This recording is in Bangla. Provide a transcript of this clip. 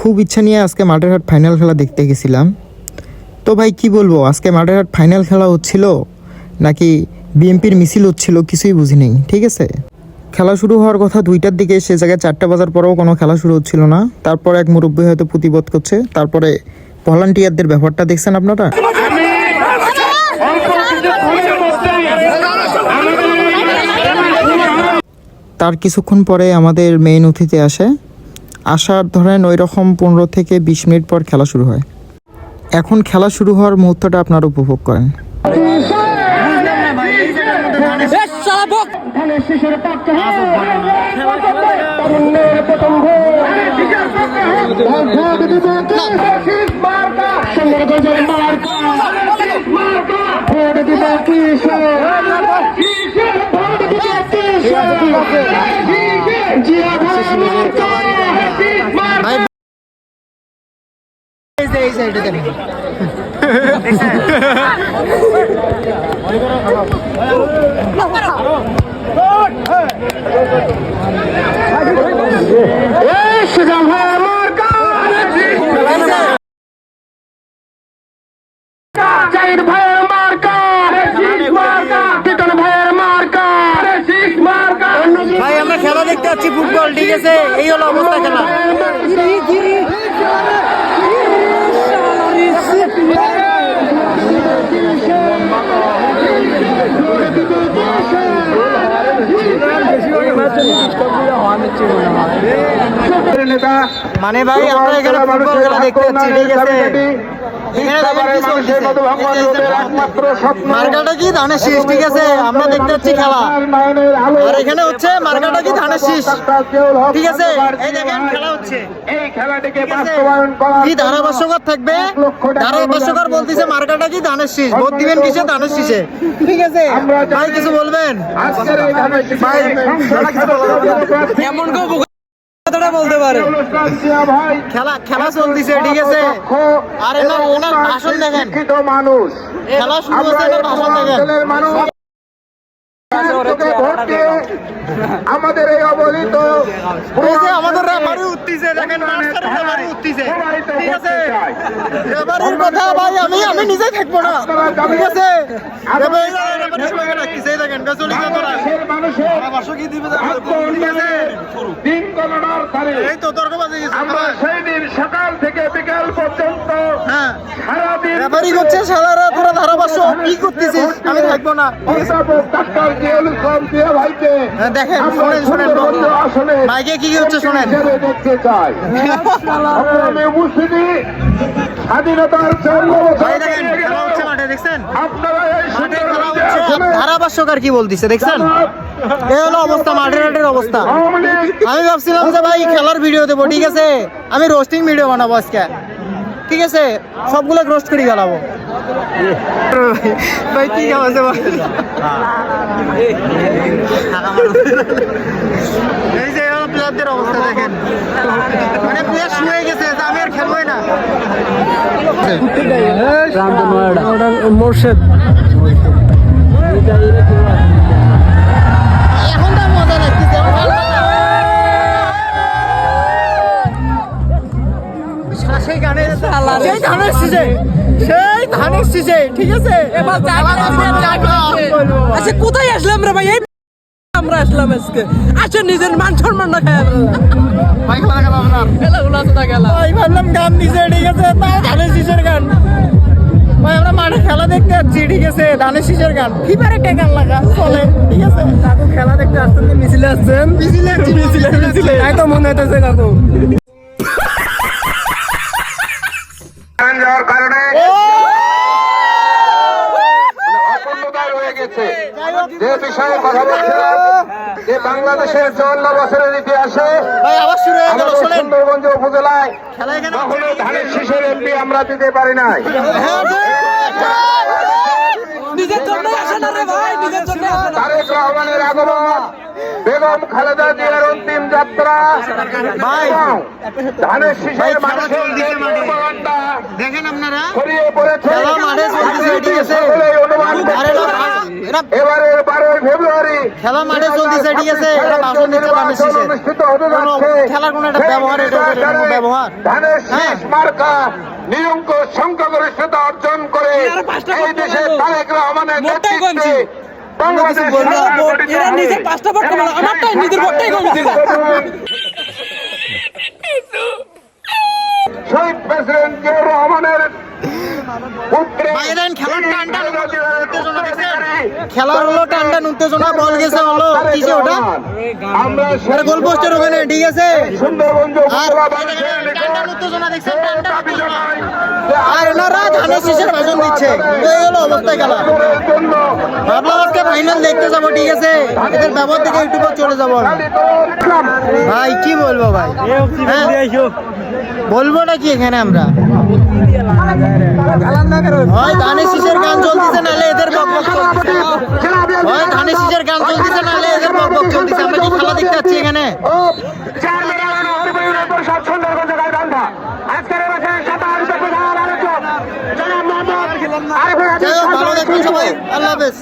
খুব ইচ্ছা নিয়ে আজকে মাঠেরহাট ফাইনাল খেলা দেখতে গেছিলাম। তো ভাই কি বলবো, আজকে মাঠেরহাট ফাইনাল খেলা হচ্ছিল নাকি বিএমপির মিছিল হচ্ছিল কিছুই বুঝি নেই। ঠিক আছে, খেলা শুরু হওয়ার কথা 2টার দিকে, সে জায়গায় 4টা বাজার পরেও কোনো খেলা শুরু হচ্ছিল না। তারপর এক মুরব্বী হয়তো প্রতিবাদ করছে। তারপরে ভলান্টিয়ারদের ব্যাপারটা দেখছেন আপনারা। তার কিছুক্ষণ পরে আমাদের মেইন অতিথি আসে। আসার ধরেন ওই রকম 15 থেকে 20 মিনিট পর খেলা শুরু হয়। এখন খেলা শুরু হওয়ার মুহূর্তটা আপনারা উপভোগ করেন। ভাই আমরা খেলা দেখতে যাচ্ছি ফুটবল, ঠিক আছে? এই হলো অবস্থা খেলা। মানে ভাই আমরা এখানে ফুটবল খেলা দেখতে যাচ্ছি, ঠিক আছে? মার্কাটা কি ধানের শীষ, ঠিক আছে? আমরা দেখতে পাচ্ছি খেলা, আর এখানে হচ্ছে মার্কাটা কি ধানের শীষ, ঠিক আছে? এই দেখেন খেলা হচ্ছে। কি ধারাভাষ্যকার থাকবে, ধারাভাষ্যকার বলতেছে মার্কাটা কি ধানের শীষ, ভোট দিবেন কিসে? ধানের শীষে, ঠিক আছে? ভাই কিছু বলবেন? এমন বলতে পারে খেলা খেলা চলতেছে, ঠিক আছে? আর এনার ভাষণ দেখেন, খেলা শুরু হচ্ছে, এনার ভাষণ দেখেন। আমাদের এই অবহেলিত আমাদের রেফারি উঠতেছে, দেখেন রেফারি উঠতেছে, ঠিক আছে? রেফারির কথা ভাই আমি নিজে থাকবো না, ঠিক আছে? আমরা সেই দিন সকাল থেকে বিকাল পর্যন্ত রেফারি করছে সারা রাত, ওরা ধারাভাষ্য কি করতেছিস? আমি থাকবো না। দেখেন শোনেন মাইকে কি হচ্ছে শোনেন। দেখতে চাই উপস্থিতি স্বাধীনতার ধারাভাষ্যকার কি বলতেছে দেখছেন? এই হলো অবস্থা, মাঠের অবস্থা। আমি ভাবছিলাম যে ভাই খেলার ভিডিও দেবো, ঠিক আছে? আমি রোস্টিং ভিডিও বানাবো আজকে, ঠিক আছে? সবগুলো রোস্ট করে গেলাবো। ভাই কি খাওয়াছে এই যে প্লেয়ারদের অবস্থা দেখেন, মানে প্লেয়ার শুয়ে গেছে, আমি আর খেলবোই না। মোর্শেদ এখন তো মজা লাগতেছে, সেই গানের সেই ধানের শীষে, ঠিক আছে? আচ্ছা কোথায় আসলাম রে ভাই? আমরা আসলাম আজকে, আচ্ছা নিজের মান সম্মান না খায় ভাই খেলা খেলা ভাই ভাবলাম গান দিছে, ঠিক আছে? তাও ধানের শীষের গান। ভাই আমরা মাঠে খেলা দেখতে যাচ্ছি, ঠিক আছে? ধানের শীষের গান কি পারে একটা গান লাগা চলে, ঠিক আছে? কাকু খেলা দেখতে আসছেন, মিছিলে আসছেন? মিছিলে তাই তো মনে হইতেছে কাকু। যাওয়ার কারণে অপূর্ণতায় রয়ে গেছে। যে বিষয়ে কথা বলছিলাম যে বাংলাদেশের 54 বছরের ইতিহাসে সুন্দরগঞ্জ উপজেলায় কখনো ধানের শীষের এমপি আমরা দিতে পারি নাই। নিজের জন্য আসে না রে ভাই, নিজের জন্য তারেক রহমানের আগমন বেগম খালেদা জিয়ার অন্তিম যাত্রা এবং ধানের শীষের মানুষের যে প্রপাগান্ডা দেখেন আপনারা ছড়িয়ে পড়েছে খেলা মাঠে চলতেছে, ঠিক আছে? সকলেই অনুমান আরে করছে এরা এবারের 12 ফেব্রুয়ারি খেলা মাঠে চলতেছে, ঠিক আছে? এরা ভাষণ দিচ্ছে ধানের শীষে। অনুষ্ঠিত হতে কোনো যাচ্ছে খেলার কোনো একটা ব্যবহার, এটা কোনো ব্যবহার? ধানের হ্যাঁ। শীষ মার্কা নিরঙ্ক সংখ্যাগরিষ্ঠতা অর্জন করে এই দেশে তারেক রহমানের মোটাই নেতৃত্বে কমছে। বাংলাদেশ এরা নিজের 5টা ভোট কমালো, আমারটাই নিজের ভোটটাই কমে দিছে। শহীদ প্রেসিডেন্ট জিয়াউর রহমানের পুত্র ভাই, এরা খেলার টানটান উত্তেজনা দেখছেন? খেলার হলো টানটান উত্তেজনা, বল গেছে হলো কিসে ওটা? আমরা এটা গোল পোস্টের ওখানে, ঠিক আছে? সুন্দরগঞ্জ আর উপজেলা মানুষের টানটান উত্তেজনা দেখছেন? টানটান দাবি উত্তেজনা। জানাই যে আর এনারা ধানের শীষের ভাষণ দিচ্ছে, এই হলো অবস্থা খেলা। আমাদের জন্য ভাবলাম আজকে ফাইনাল দেখতে যাবো, ঠিক আছে? এদের ব্যবহার থেকে একটু পর চলে যাবো আমি। ভাই কি বলবো ভাই, হ্যাঁ? বলবো নাকি এখানে আমরা? হয় ধানের শীষের গান চলতেছে, নাহলে এদের বকবক চলতেছে। হয় ধানের শীষের গান চলতেছে, নাহলে এদের বকবক চলতেছে। আমরা কি খেলা দেখতে পাচ্ছি এখানে? যাই হোক, ভালো দেখুন সবাই, আল্লাহ হাফেজ।